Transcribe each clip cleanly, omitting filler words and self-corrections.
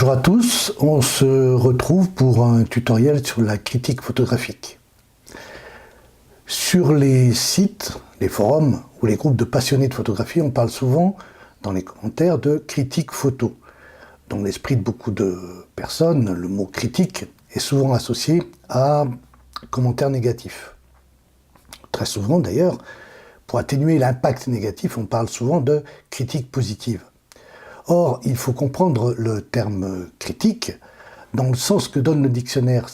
Bonjour à tous, on se retrouve pour un tutoriel sur la critique photographique. Sur les sites, les forums ou les groupes de passionnés de photographie, on parle souvent dans les commentaires de critique photo. Dans l'esprit de beaucoup de personnes, le mot critique est souvent associé à commentaires négatifs. Très souvent d'ailleurs, pour atténuer l'impact négatif, on parle souvent de critique positive. Or, il faut comprendre le terme critique dans le sens que donne le dictionnaire,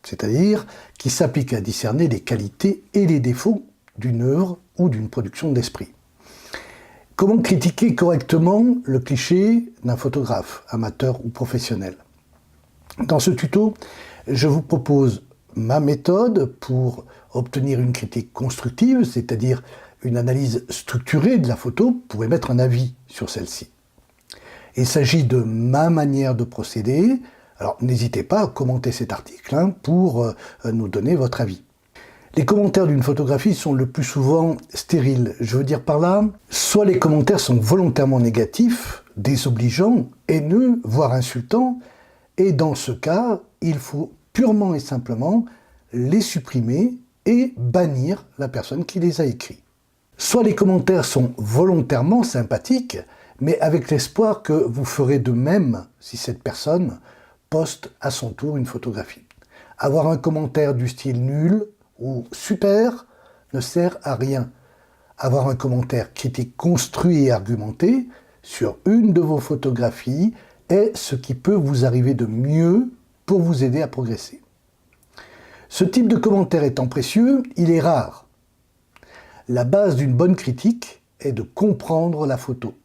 c'est-à-dire qui s'applique à discerner les qualités et les défauts d'une œuvre ou d'une production d'esprit. Comment critiquer correctement le cliché d'un photographe, amateur ou professionnel? Dans ce tuto, je vous propose ma méthode pour obtenir une critique constructive, c'est-à-dire une analyse structurée de la photo pour émettre un avis sur celle-ci. Il s'agit de ma manière de procéder, alors n'hésitez pas à commenter cet article pour nous donner votre avis. Les commentaires d'une photographie sont le plus souvent stériles. Je veux dire par là, soit les commentaires sont volontairement négatifs, désobligeants, haineux, voire insultants, et dans ce cas, il faut purement et simplement les supprimer et bannir la personne qui les a écrits. Soit les commentaires sont volontairement sympathiques, mais avec l'espoir que vous ferez de même si cette personne poste à son tour une photographie. Avoir un commentaire du style nul ou super ne sert à rien. Avoir un commentaire critique construit et argumenté sur une de vos photographies est ce qui peut vous arriver de mieux pour vous aider à progresser. Ce type de commentaire étant précieux, il est rare. La base d'une bonne critique est de comprendre la photo.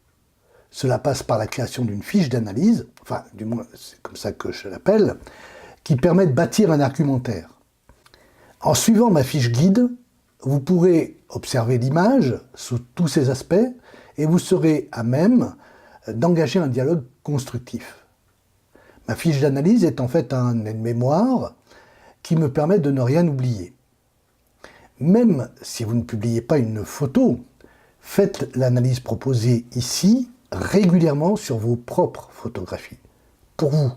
Cela passe par la création d'une fiche d'analyse, enfin du moins c'est comme ça que je l'appelle, qui permet de bâtir un argumentaire. En suivant ma fiche guide, vous pourrez observer l'image sous tous ses aspects et vous serez à même d'engager un dialogue constructif. Ma fiche d'analyse est en fait un aide-mémoire qui me permet de ne rien oublier. Même si vous ne publiez pas une photo, faites l'analyse proposée ici régulièrement sur vos propres photographies, pour vous.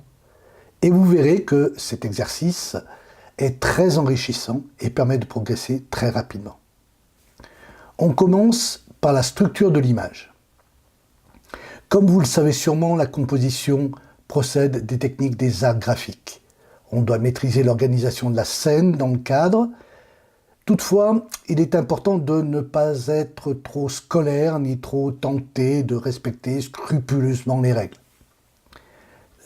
Et vous verrez que cet exercice est très enrichissant et permet de progresser très rapidement. On commence par la structure de l'image. Comme vous le savez sûrement, la composition procède des techniques des arts graphiques. On doit maîtriser l'organisation de la scène dans le cadre. Toutefois, il est important de ne pas être trop scolaire ni trop tenté de respecter scrupuleusement les règles.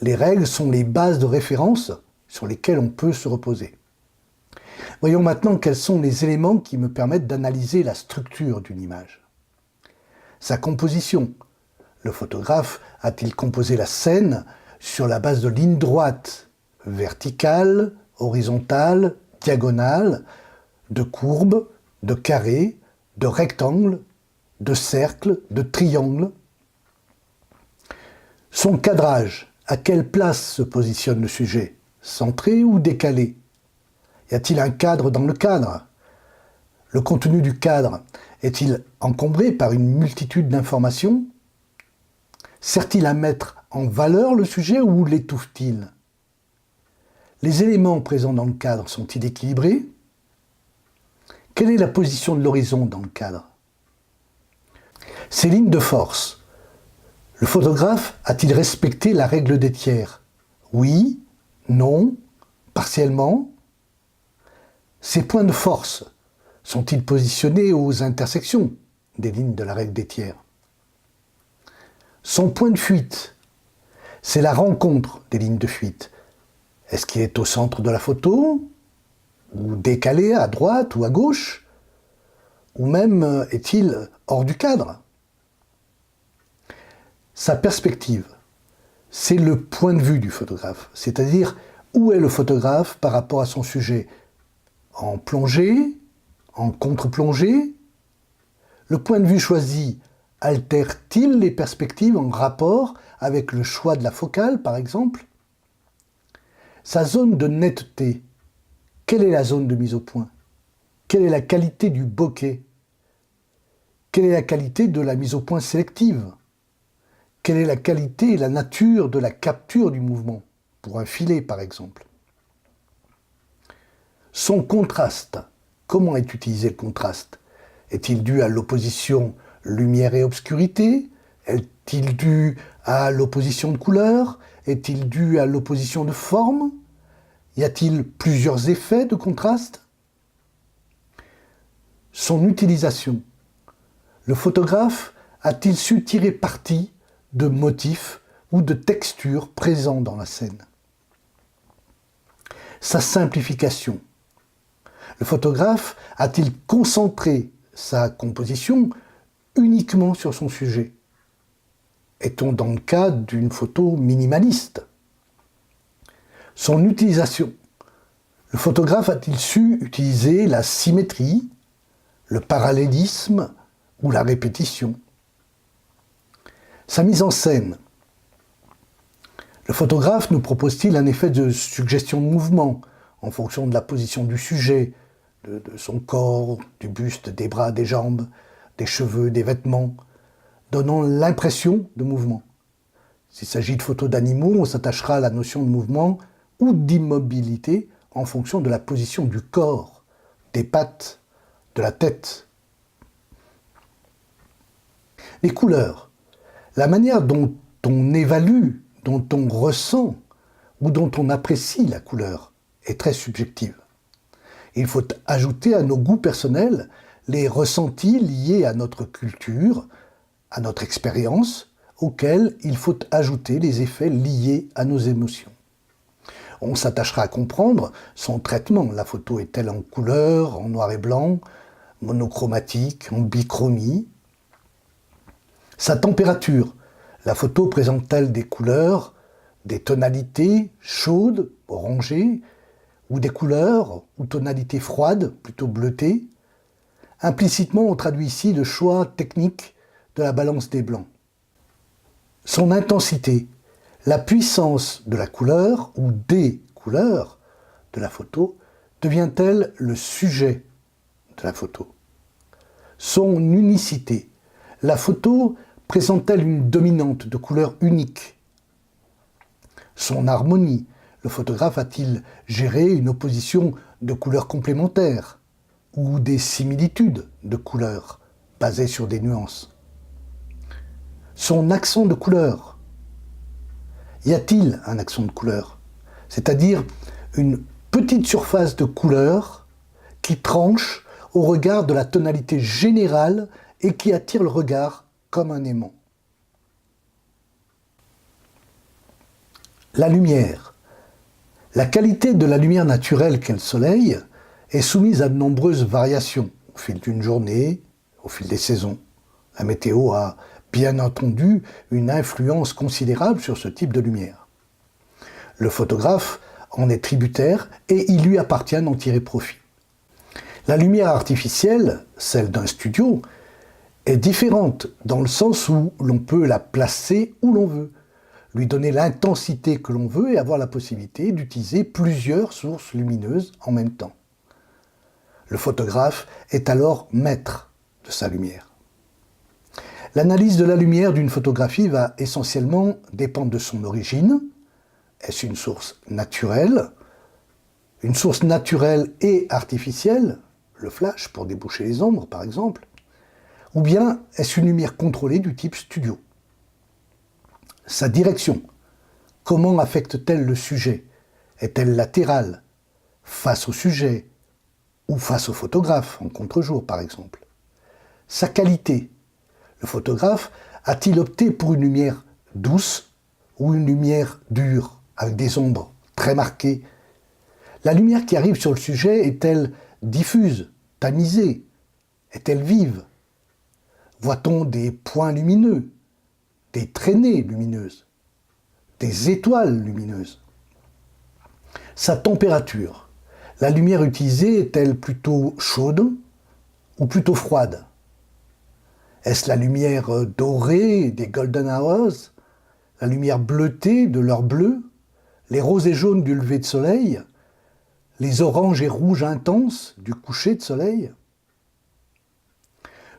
Les règles sont les bases de référence sur lesquelles on peut se reposer. Voyons maintenant quels sont les éléments qui me permettent d'analyser la structure d'une image. Sa composition. Le photographe a-t-il composé la scène sur la base de lignes droites, verticales, horizontales, diagonales, de courbes, de carrés, de rectangles, de cercles, de triangles. Son cadrage, à quelle place se positionne le sujet? Centré ou décalé? Y a-t-il un cadre dans le cadre? Le contenu du cadre est-il encombré par une multitude d'informations? Sert-il à mettre en valeur le sujet ou l'étouffe-t-il? Les éléments présents dans le cadre sont-ils équilibrés? Quelle est la position de l'horizon dans le cadre? Ces lignes de force. Le photographe a-t-il respecté la règle des tiers? Oui, non, partiellement. Ces points de force sont-ils positionnés aux intersections des lignes de la règle des tiers? Son point de fuite, c'est la rencontre des lignes de fuite. Est-ce qu'il est au centre de la photo? Ou décalé à droite ou à gauche? Ou même est-il hors du cadre? Sa perspective, c'est le point de vue du photographe, c'est-à-dire où est le photographe par rapport à son sujet? En plongée? En contre-plongée? Le point de vue choisi altère-t-il les perspectives en rapport avec le choix de la focale, par exemple? Sa zone de netteté, quelle est la zone de mise au point? Quelle est la qualité du bokeh? Quelle est la qualité de la mise au point sélective? Quelle est la qualité et la nature de la capture du mouvement, pour un filet par exemple? Son contraste. Comment est utilisé le contraste? Est-il dû à l'opposition lumière et obscurité? Est-il dû à l'opposition de couleurs? Est-il dû à l'opposition de forme? Y a-t-il plusieurs effets de contraste? Son utilisation. Le photographe a-t-il su tirer parti de motifs ou de textures présents dans la scène? Sa simplification. Le photographe a-t-il concentré sa composition uniquement sur son sujet? Est-on dans le cas d'une photo minimaliste? Son utilisation. Le photographe a-t-il su utiliser la symétrie, le parallélisme ou la répétition? Sa mise en scène. Le photographe nous propose-t-il un effet de suggestion de mouvement en fonction de la position du sujet, de son corps, du buste, des bras, des jambes, des cheveux, des vêtements, donnant l'impression de mouvement? S'il s'agit de photos d'animaux, on s'attachera à la notion de mouvement ou d'immobilité en fonction de la position du corps, des pattes, de la tête. Les couleurs. La manière dont on évalue, dont on ressent ou dont on apprécie la couleur est très subjective. Il faut ajouter à nos goûts personnels les ressentis liés à notre culture, à notre expérience, auxquels il faut ajouter les effets liés à nos émotions. On s'attachera à comprendre son traitement. La photo est-elle en couleur, en noir et blanc, monochromatique, en bichromie? Sa température. La photo présente-t-elle des couleurs, des tonalités chaudes, orangées, ou des couleurs ou tonalités froides, plutôt bleutées? Implicitement, on traduit ici le choix technique de la balance des blancs. Son intensité. La puissance de la couleur ou des couleurs de la photo devient-elle le sujet de la photo? Son unicité. La photo présente-t-elle une dominante de couleur unique? Son harmonie. Le photographe a-t-il géré une opposition de couleurs complémentaires ou des similitudes de couleurs basées sur des nuances? Son accent de couleur. Y a-t-il un accent de couleur? C'est-à-dire une petite surface de couleur qui tranche au regard de la tonalité générale et qui attire le regard comme un aimant. La lumière. La qualité de la lumière naturelle qu'est le soleil est soumise à de nombreuses variations au fil d'une journée, au fil des saisons. La météo a bien entendu une influence considérable sur ce type de lumière. Le photographe en est tributaire et il lui appartient d'en tirer profit. La lumière artificielle, celle d'un studio, est différente dans le sens où l'on peut la placer où l'on veut, lui donner l'intensité que l'on veut et avoir la possibilité d'utiliser plusieurs sources lumineuses en même temps. Le photographe est alors maître de sa lumière. L'analyse de la lumière d'une photographie va essentiellement dépendre de son origine. Est-ce une source naturelle? Une source naturelle et artificielle, le flash pour déboucher les ombres par exemple, ou bien est-ce une lumière contrôlée du type studio? Sa direction, comment affecte-t-elle le sujet? Est-elle latérale, face au sujet, ou face au photographe, en contre-jour par exemple? Sa qualité, le photographe a-t-il opté pour une lumière douce ou une lumière dure, avec des ombres très marquées? La lumière qui arrive sur le sujet est-elle diffuse, tamisée? Est-elle vive? Voit-on des points lumineux, des traînées lumineuses, des étoiles lumineuses? Sa température. La lumière utilisée est-elle plutôt chaude ou plutôt froide? Est-ce la lumière dorée des golden hours, la lumière bleutée de l'heure bleue, les roses et jaunes du lever de soleil, les oranges et rouges intenses du coucher de soleil?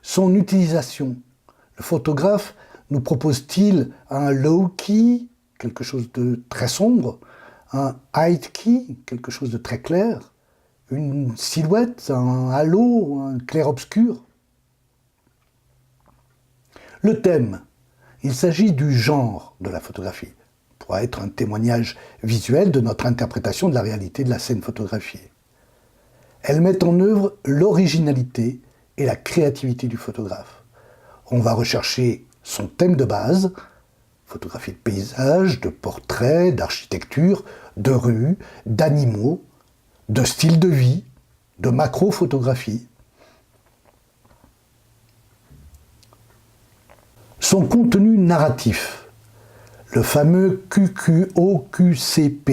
Son utilisation. Le photographe nous propose-t-il un low key, quelque chose de très sombre, un high key, quelque chose de très clair, une silhouette, un halo, un clair-obscur? Le thème, il s'agit du genre de la photographie, pour être un témoignage visuel de notre interprétation de la réalité de la scène photographiée. Elle met en œuvre l'originalité et la créativité du photographe. On va rechercher son thème de base, photographie de paysage, de portraits, d'architecture, de rue, d'animaux, de style de vie, de macro-photographie. Son contenu narratif, le fameux QQOQCP,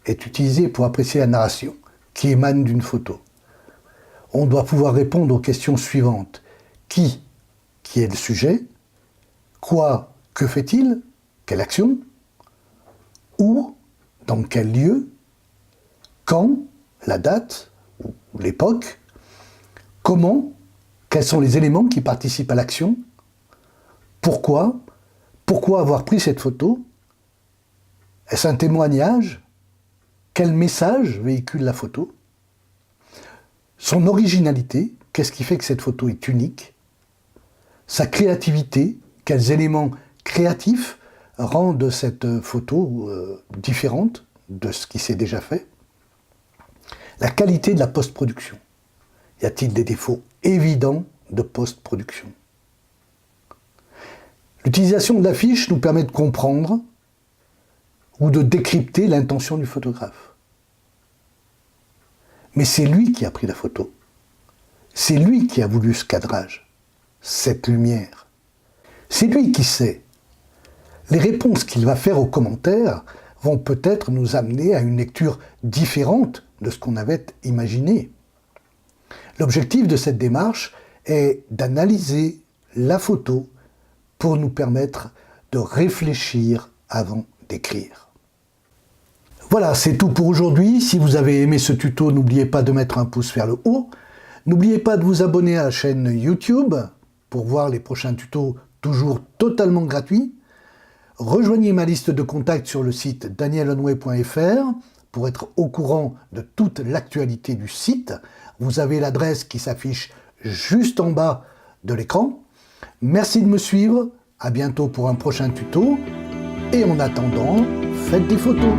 est utilisé pour apprécier la narration qui émane d'une photo. On doit pouvoir répondre aux questions suivantes. Qui est le sujet? Quoi? Que fait-il? Quelle action? Où? Dans quel lieu? Quand? La date? Ou l'époque? Comment? Quels sont les éléments qui participent à l'action? Pourquoi? Pourquoi avoir pris cette photo? Est-ce un témoignage? Quel message véhicule la photo? Son originalité, qu'est-ce qui fait que cette photo est unique? Sa créativité, quels éléments créatifs rendent cette photo différente de ce qui s'est déjà fait? La qualité de la post-production. Y a-t-il des défauts évidents de post-production? L'utilisation de l'affiche nous permet de comprendre ou de décrypter l'intention du photographe. Mais c'est lui qui a pris la photo. C'est lui qui a voulu ce cadrage, cette lumière. C'est lui qui sait. Les réponses qu'il va faire aux commentaires vont peut-être nous amener à une lecture différente de ce qu'on avait imaginé. L'objectif de cette démarche est d'analyser la photo pour nous permettre de réfléchir avant d'écrire. Voilà, c'est tout pour aujourd'hui. Si vous avez aimé ce tuto, n'oubliez pas de mettre un pouce vers le haut. N'oubliez pas de vous abonner à la chaîne YouTube pour voir les prochains tutos toujours totalement gratuits. Rejoignez ma liste de contacts sur le site danielonway.fr pour être au courant de toute l'actualité du site. Vous avez l'adresse qui s'affiche juste en bas de l'écran. Merci de me suivre, à bientôt pour un prochain tuto, et en attendant, faites des photos.